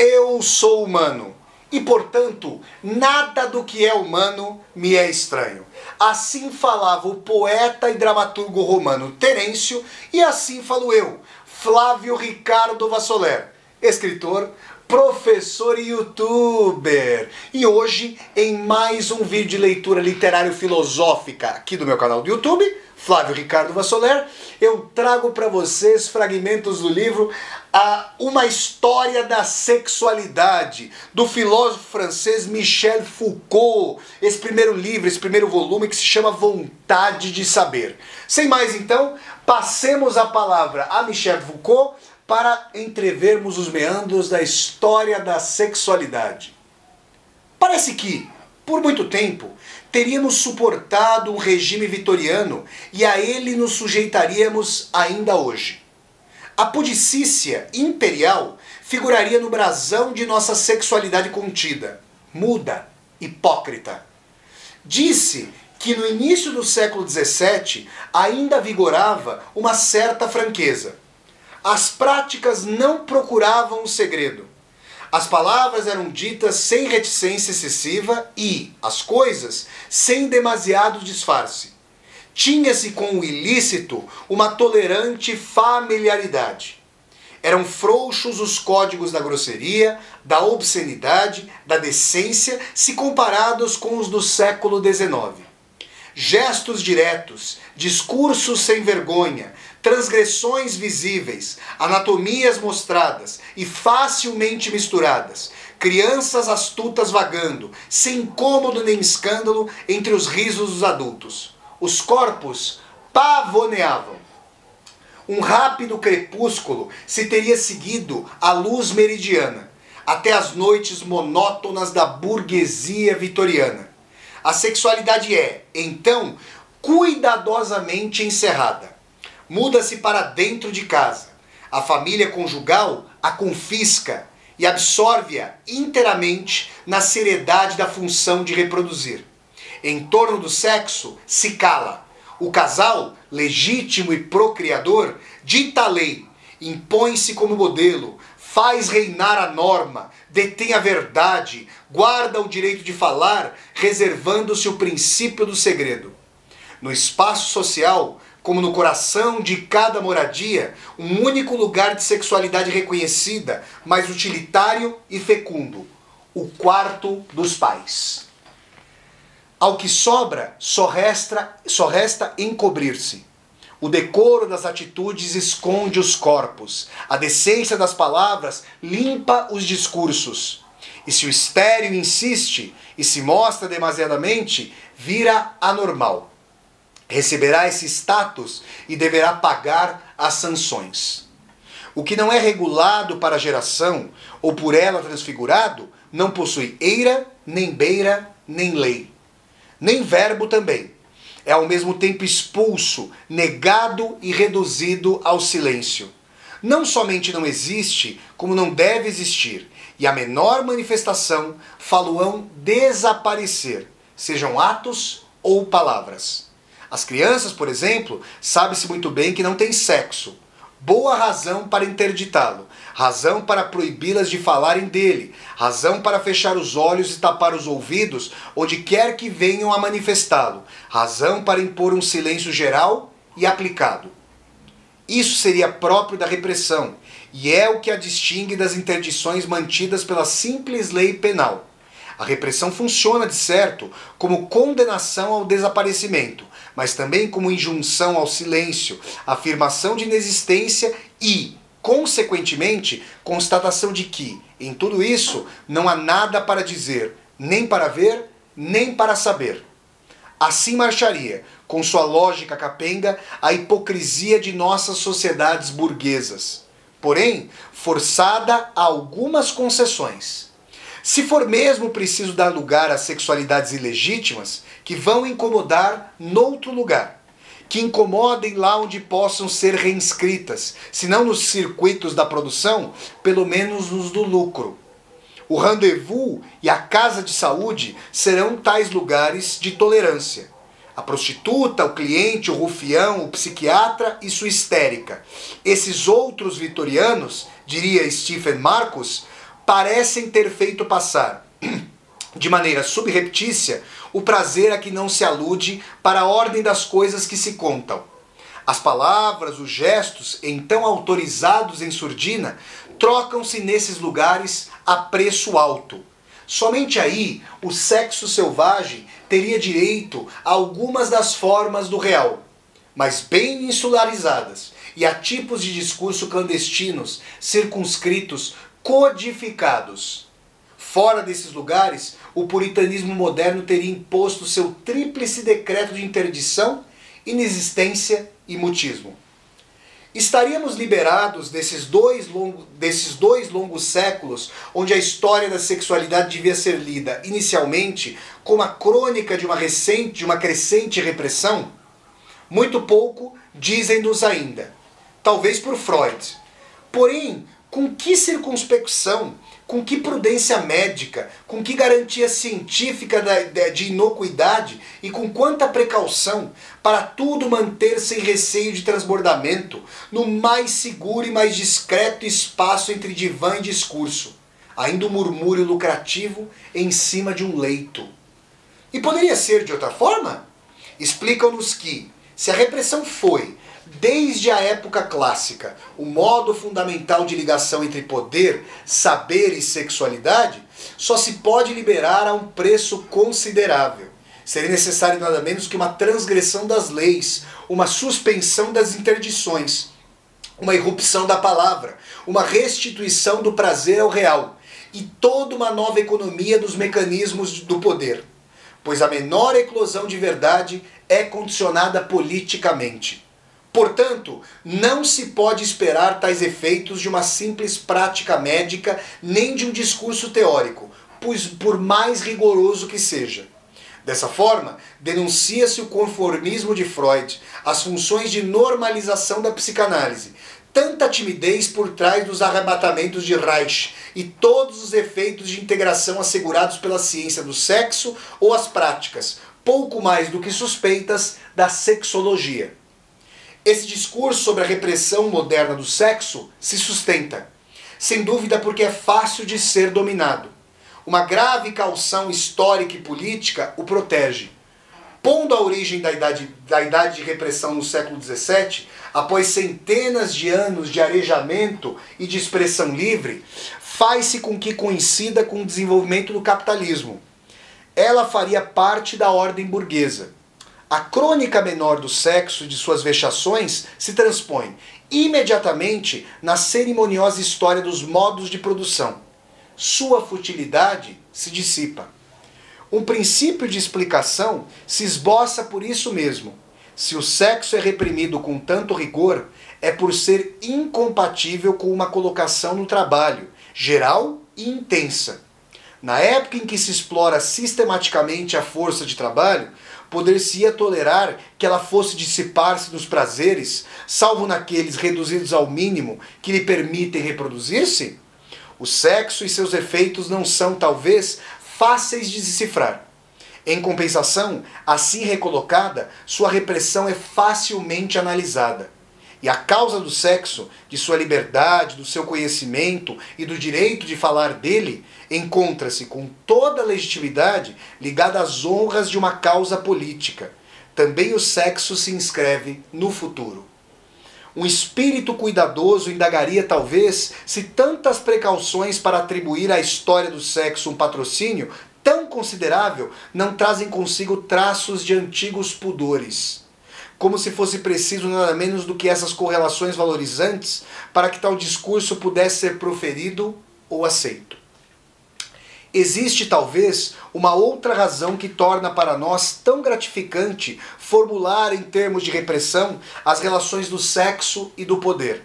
Eu sou humano e, portanto, nada do que é humano me é estranho. Assim falava o poeta e dramaturgo romano Terêncio, e assim falo eu, Flávio Ricardo Vassoler, escritor, professor e youtuber. E hoje, em mais um vídeo de leitura literário-filosófica aqui do meu canal do YouTube, Flávio Ricardo Vassoler, eu trago para vocês fragmentos do livro Uma História da Sexualidade, do filósofo francês Michel Foucault. Esse primeiro livro, esse primeiro volume que se chama Vontade de Saber. Sem mais então, passemos a palavra a Michel Foucault para entrevermos os meandros da história da sexualidade. Parece que, por muito tempo, teríamos suportado um regime vitoriano e a ele nos sujeitaríamos ainda hoje. A pudicícia imperial figuraria no brasão de nossa sexualidade contida, muda, hipócrita. Disse que no início do século XVII ainda vigorava uma certa franqueza. As práticas não procuravam o segredo. As palavras eram ditas sem reticência excessiva e, as coisas, sem demasiado disfarce. Tinha-se com o ilícito uma tolerante familiaridade. Eram frouxos os códigos da grosseria, da obscenidade, da decência, se comparados com os do século XIX. Gestos diretos, discursos sem vergonha, transgressões visíveis, anatomias mostradas e facilmente misturadas, crianças astutas vagando, sem incômodo nem escândalo entre os risos dos adultos. Os corpos pavoneavam. Um rápido crepúsculo se teria seguido à luz meridiana, até as noites monótonas da burguesia vitoriana. A sexualidade é, então, cuidadosamente encerrada. Muda-se para dentro de casa. A família conjugal a confisca e absorve-a inteiramente na seriedade da função de reproduzir. Em torno do sexo se cala. O casal, legítimo e procriador, dita a lei, impõe-se como modelo, faz reinar a norma, detém a verdade, guarda o direito de falar, reservando-se o princípio do segredo. No espaço social, como no coração de cada moradia, um único lugar de sexualidade reconhecida, mas utilitário e fecundo, o quarto dos pais. Ao que sobra, só resta encobrir-se. O decoro das atitudes esconde os corpos. A decência das palavras limpa os discursos. E se o estéril insiste e se mostra demasiadamente, vira anormal. Receberá esse status e deverá pagar as sanções. O que não é regulado para a geração, ou por ela transfigurado, não possui eira, nem beira, nem lei. Nem verbo também. É ao mesmo tempo expulso, negado e reduzido ao silêncio. Não somente não existe, como não deve existir, e a menor manifestação falo-ão desaparecer, sejam atos ou palavras. As crianças, por exemplo, sabe-se muito bem que não têm sexo. Boa razão para interditá-lo, razão para proibi-las de falarem dele, razão para fechar os olhos e tapar os ouvidos onde quer que venham a manifestá-lo, razão para impor um silêncio geral e aplicado. Isso seria próprio da repressão, e é o que a distingue das interdições mantidas pela simples lei penal. A repressão funciona, de certo, como condenação ao desaparecimento, mas também como injunção ao silêncio, afirmação de inexistência e, consequentemente, constatação de que, em tudo isso, não há nada para dizer, nem para ver, nem para saber. Assim marcharia, com sua lógica capenga, a hipocrisia de nossas sociedades burguesas, porém, forçada a algumas concessões. Se for mesmo preciso dar lugar a sexualidades ilegítimas, que vão incomodar noutro lugar, que incomodem lá onde possam ser reinscritas, se não nos circuitos da produção, pelo menos nos do lucro. O rendezvous e a casa de saúde serão tais lugares de tolerância. A prostituta, o cliente, o rufião, o psiquiatra e sua histérica. Esses outros vitorianos, diria Stephen Marcus, parecem ter feito passar, de maneira subreptícia, o prazer a que não se alude para a ordem das coisas que se contam. As palavras, os gestos, então autorizados em surdina, trocam-se nesses lugares a preço alto. Somente aí o sexo selvagem teria direito a algumas das formas do real, mas bem insularizadas, e a tipos de discurso clandestinos, circunscritos, codificados. Fora desses lugares, o puritanismo moderno teria imposto seu tríplice decreto de interdição, inexistência e mutismo. Estaríamos liberados desses dois longos séculos, onde a história da sexualidade devia ser lida inicialmente como a crônica de uma crescente repressão? Muito pouco dizem-nos ainda, talvez por Freud. Porém, com que circunspecção, com que prudência médica, com que garantia científica de inocuidade e com quanta precaução para tudo manter sem receio de transbordamento no mais seguro e mais discreto espaço entre divã e discurso, ainda um murmúrio lucrativo em cima de um leito. E poderia ser de outra forma? Explicam-nos que, se a repressão foi, desde a época clássica, o modo fundamental de ligação entre poder, saber e sexualidade, só se pode liberar a um preço considerável. Seria necessário nada menos que uma transgressão das leis, uma suspensão das interdições, uma irrupção da palavra, uma restituição do prazer ao real e toda uma nova economia dos mecanismos do poder, pois a menor eclosão de verdade é condicionada politicamente. Portanto, não se pode esperar tais efeitos de uma simples prática médica nem de um discurso teórico, pois por mais rigoroso que seja. Dessa forma, denuncia-se o conformismo de Freud, as funções de normalização da psicanálise, tanta timidez por trás dos arrebatamentos de Reich e todos os efeitos de integração assegurados pela ciência do sexo ou as práticas, pouco mais do que suspeitas, da sexologia. Esse discurso sobre a repressão moderna do sexo se sustenta, sem dúvida porque é fácil de ser dominado. Uma grave calção histórica e política o protege. Pondo a origem da idade de repressão no século XVII, após centenas de anos de arejamento e de expressão livre, faz-se com que coincida com o desenvolvimento do capitalismo. Ela faria parte da ordem burguesa. A crônica menor do sexo e de suas vexações se transpõe imediatamente na cerimoniosa história dos modos de produção. Sua futilidade se dissipa. Um princípio de explicação se esboça por isso mesmo. Se o sexo é reprimido com tanto rigor, é por ser incompatível com uma colocação no trabalho, geral e intensa. Na época em que se explora sistematicamente a força de trabalho, poder-se-ia tolerar que ela fosse dissipar-se nos prazeres, salvo naqueles reduzidos ao mínimo que lhe permitem reproduzir-se? O sexo e seus efeitos não são, talvez, fáceis de decifrar. Em compensação, assim recolocada, sua repressão é facilmente analisada. E a causa do sexo, de sua liberdade, do seu conhecimento e do direito de falar dele, encontra-se com toda a legitimidade ligada às honras de uma causa política. Também o sexo se inscreve no futuro. Um espírito cuidadoso indagaria talvez se tantas precauções para atribuir à história do sexo um patrocínio tão considerável não trazem consigo traços de antigos pudores. Como se fosse preciso nada menos do que essas correlações valorizantes para que tal discurso pudesse ser proferido ou aceito. Existe talvez uma outra razão que torna para nós tão gratificante formular em termos de repressão as relações do sexo e do poder.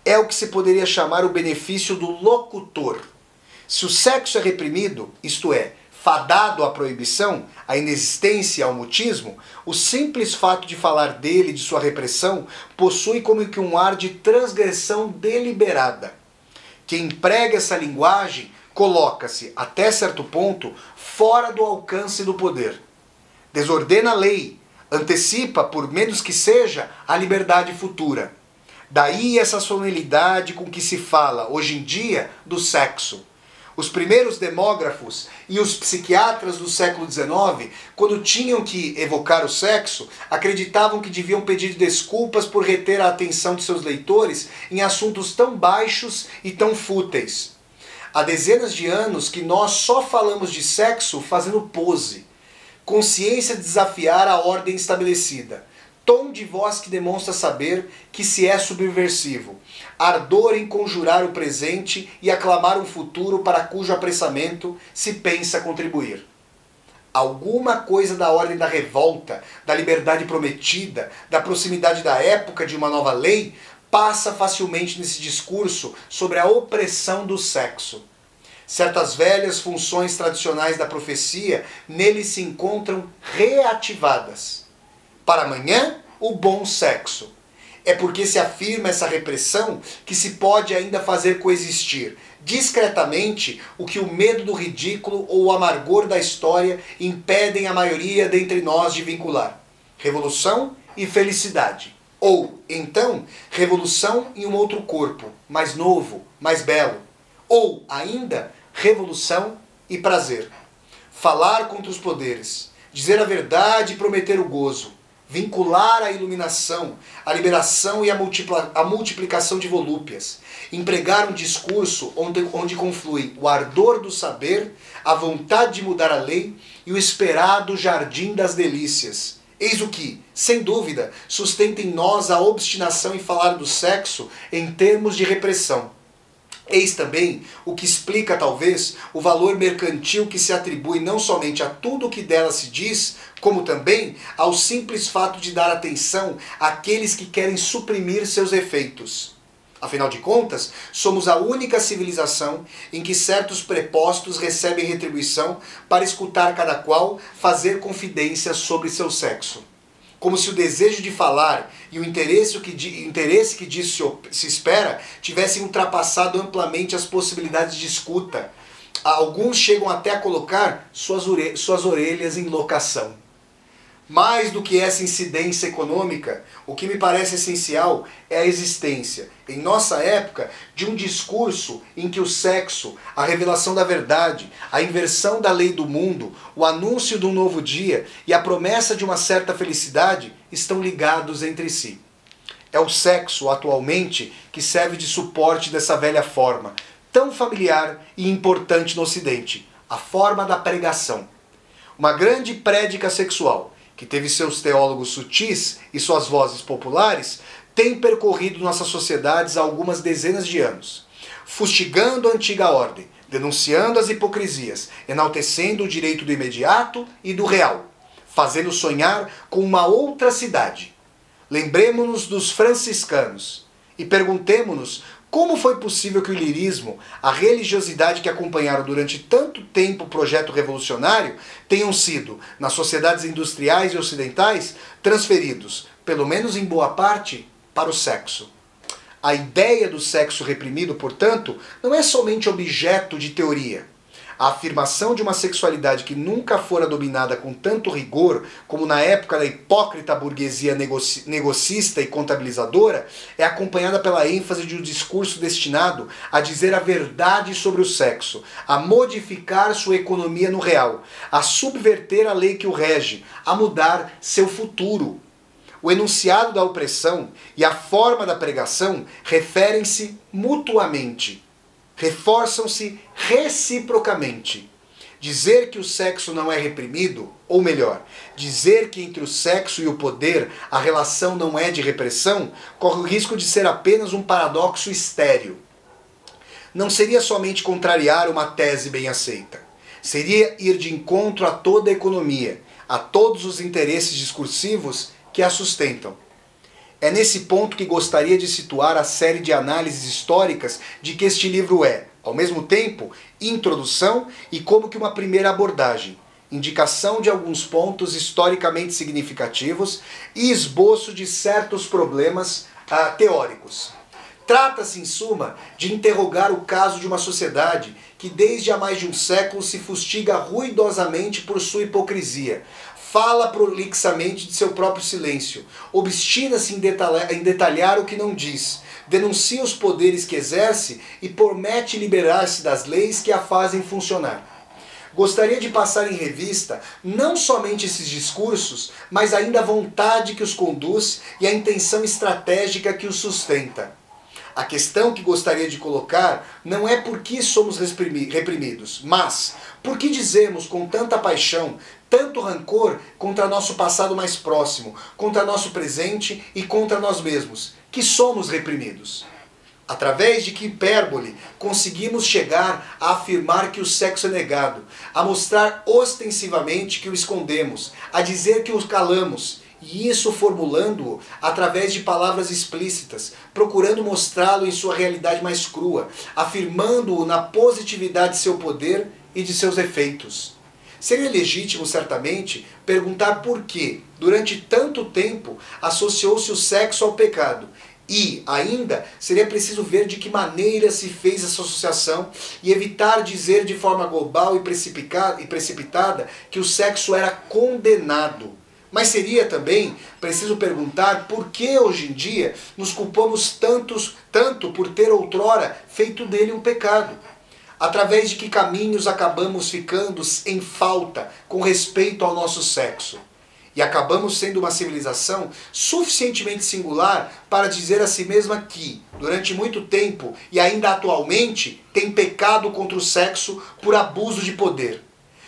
É o que se poderia chamar o benefício do locutor. Se o sexo é reprimido, isto é, fadado à proibição, à inexistência e ao mutismo, o simples fato de falar dele e de sua repressão possui como que um ar de transgressão deliberada. Quem emprega essa linguagem coloca-se, até certo ponto, fora do alcance do poder. Desordena a lei, antecipa, por menos que seja, a liberdade futura. Daí essa solenidade com que se fala, hoje em dia, do sexo. Os primeiros demógrafos e os psiquiatras do século XIX, quando tinham que evocar o sexo, acreditavam que deviam pedir desculpas por reter a atenção de seus leitores em assuntos tão baixos e tão fúteis. Há dezenas de anos que nós só falamos de sexo fazendo pose. Consciência de desafiar a ordem estabelecida. Tom de voz que demonstra saber que se é subversivo. Ardor em conjurar o presente e aclamar um futuro para cujo apressamento se pensa contribuir. Alguma coisa da ordem da revolta, da liberdade prometida, da proximidade da época de uma nova lei, passa facilmente nesse discurso sobre a opressão do sexo. Certas velhas funções tradicionais da profecia nele se encontram reativadas. Para amanhã, o bom sexo. É porque se afirma essa repressão que se pode ainda fazer coexistir discretamente o que o medo do ridículo ou o amargor da história impedem a maioria dentre nós de vincular. Revolução e felicidade. Ou, então, revolução em um outro corpo, mais novo, mais belo. Ou, ainda, revolução e prazer. Falar contra os poderes, dizer a verdade e prometer o gozo. Vincular a iluminação, a liberação e a multiplicação de volúpias. Empregar um discurso onde conflui o ardor do saber, a vontade de mudar a lei e o esperado jardim das delícias. Eis o que, sem dúvida, sustenta em nós a obstinação em falar do sexo em termos de repressão. Eis também o que explica, talvez, o valor mercantil que se atribui não somente a tudo o que dela se diz, como também ao simples fato de dar atenção àqueles que querem suprimir seus efeitos. Afinal de contas, somos a única civilização em que certos prepostos recebem retribuição para escutar cada qual fazer confidências sobre seu sexo. Como se o desejo de falar e o interesse que disso se espera tivessem ultrapassado amplamente as possibilidades de escuta. Alguns chegam até a colocar suas orelhas em locação. Mais do que essa incidência econômica, o que me parece essencial é a existência, em nossa época, de um discurso em que o sexo, a revelação da verdade, a inversão da lei do mundo, o anúncio de um novo dia e a promessa de uma certa felicidade estão ligados entre si. É o sexo, atualmente, que serve de suporte dessa velha forma, tão familiar e importante no Ocidente, a forma da pregação. Uma grande prédica sexual, que teve seus teólogos sutis e suas vozes populares, tem percorrido nossas sociedades há algumas dezenas de anos, fustigando a antiga ordem, denunciando as hipocrisias, enaltecendo o direito do imediato e do real, fazendo sonhar com uma outra cidade. Lembremo-nos dos franciscanos e perguntemo-nos como foi possível que o lirismo, a religiosidade que acompanharam durante tanto tempo o projeto revolucionário, tenham sido, nas sociedades industriais e ocidentais, transferidos, pelo menos em boa parte, para o sexo. A ideia do sexo reprimido, portanto, não é somente objeto de teoria. A afirmação de uma sexualidade que nunca fora dominada com tanto rigor como na época da hipócrita burguesia negocista e contabilizadora é acompanhada pela ênfase de um discurso destinado a dizer a verdade sobre o sexo, a modificar sua economia no real, a subverter a lei que o rege, a mudar seu futuro. O enunciado da opressão e a forma da pregação referem-se mutuamente. Reforçam-se reciprocamente. Dizer que o sexo não é reprimido, ou melhor, dizer que entre o sexo e o poder a relação não é de repressão, corre o risco de ser apenas um paradoxo estéril. Não seria somente contrariar uma tese bem aceita. Seria ir de encontro a toda a economia, a todos os interesses discursivos que a sustentam. É nesse ponto que gostaria de situar a série de análises históricas de que este livro é, ao mesmo tempo, introdução e como que uma primeira abordagem, indicação de alguns pontos historicamente significativos e esboço de certos problemas teóricos. Trata-se, em suma, de interrogar o caso de uma sociedade que desde há mais de um século se fustiga ruidosamente por sua hipocrisia, fala prolixamente de seu próprio silêncio, obstina-se em detalhar o que não diz, denuncia os poderes que exerce e promete liberar-se das leis que a fazem funcionar. Gostaria de passar em revista não somente esses discursos, mas ainda a vontade que os conduz e a intenção estratégica que os sustenta. A questão que gostaria de colocar não é por que somos reprimidos, mas por que dizemos com tanta paixão, tanto rancor contra nosso passado mais próximo, contra nosso presente e contra nós mesmos, que somos reprimidos. Através de que hipérbole conseguimos chegar a afirmar que o sexo é negado, a mostrar ostensivamente que o escondemos, a dizer que o calamos, e isso formulando-o através de palavras explícitas, procurando mostrá-lo em sua realidade mais crua, afirmando-o na positividade de seu poder e de seus efeitos. Seria legítimo, certamente, perguntar por que, durante tanto tempo, associou-se o sexo ao pecado. E, ainda, seria preciso ver de que maneira se fez essa associação e evitar dizer de forma global e precipitada que o sexo era condenado. Mas seria também preciso perguntar por que hoje em dia nos culpamos tanto por ter outrora feito dele um pecado. Através de que caminhos acabamos ficando em falta com respeito ao nosso sexo. E acabamos sendo uma civilização suficientemente singular para dizer a si mesma que, durante muito tempo e ainda atualmente, tem pecado contra o sexo por abuso de poder.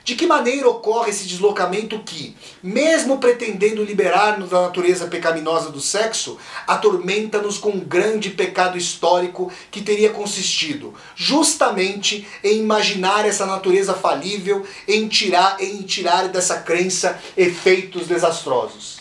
De que maneira ocorre esse deslocamento que, mesmo pretendendo liberar-nos da natureza pecaminosa do sexo, atormenta-nos com um grande pecado histórico que teria consistido justamente em imaginar essa natureza falível, em tirar dessa crença efeitos desastrosos.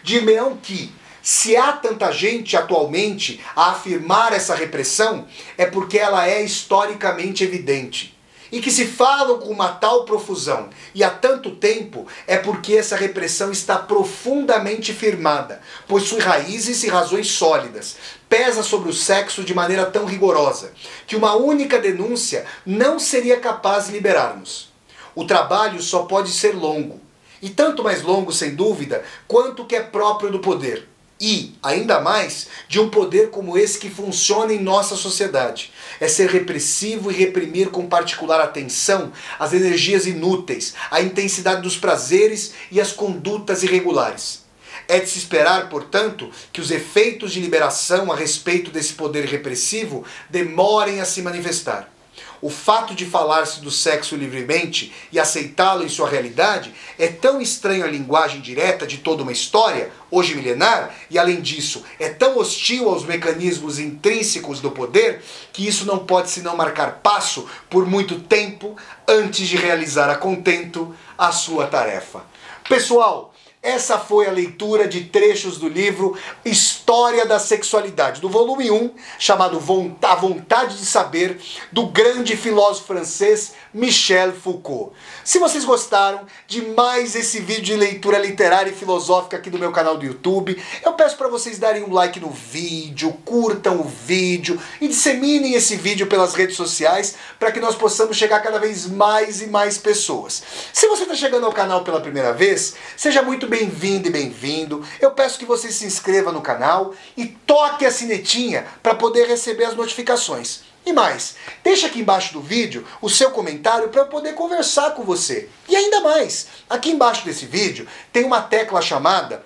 Dir-me-ão que, se há tanta gente atualmente a afirmar essa repressão, é porque ela é historicamente evidente. E que se falam com uma tal profusão e há tanto tempo é porque essa repressão está profundamente firmada, possui raízes e razões sólidas, pesa sobre o sexo de maneira tão rigorosa, que uma única denúncia não seria capaz de liberar-nos. O trabalho só pode ser longo, e tanto mais longo, sem dúvida, quanto que é próprio do poder. E, ainda mais, de um poder como esse que funciona em nossa sociedade. É ser repressivo e reprimir com particular atenção as energias inúteis, a intensidade dos prazeres e as condutas irregulares. É de se esperar, portanto, que os efeitos de liberação a respeito desse poder repressivo demorem a se manifestar. O fato de falar-se do sexo livremente e aceitá-lo em sua realidade é tão estranho à linguagem direta de toda uma história, hoje milenar, e além disso, é tão hostil aos mecanismos intrínsecos do poder, que isso não pode senão marcar passo por muito tempo antes de realizar a contento a sua tarefa. Pessoal, essa foi a leitura de trechos do livro História da Sexualidade, do volume 1, chamado A Vontade de Saber, do grande filósofo francês Michel Foucault. Se vocês gostaram de mais esse vídeo de leitura literária e filosófica aqui do meu canal do YouTube, eu peço para vocês darem um like no vídeo, curtam o vídeo e disseminem esse vídeo pelas redes sociais para que nós possamos chegar cada vez mais e mais pessoas. Se você está chegando ao canal pela primeira vez, seja muito bem-vindo e bem-vindo. Eu peço que você se inscreva no canal e toque a sinetinha para poder receber as notificações. E mais, deixa aqui embaixo do vídeo o seu comentário para eu poder conversar com você. E ainda mais, aqui embaixo desse vídeo tem uma tecla chamada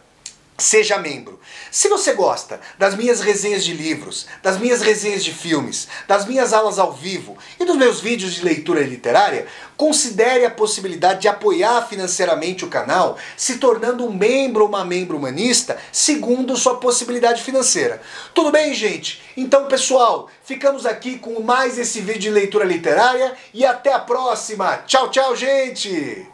Seja Membro. Se você gosta das minhas resenhas de livros, das minhas resenhas de filmes, das minhas aulas ao vivo e dos meus vídeos de leitura literária, considere a possibilidade de apoiar financeiramente o canal, se tornando um membro ou uma membro humanista, segundo sua possibilidade financeira. Tudo bem, gente? Então, pessoal, ficamos aqui com mais esse vídeo de leitura literária e até a próxima. Tchau, tchau, gente!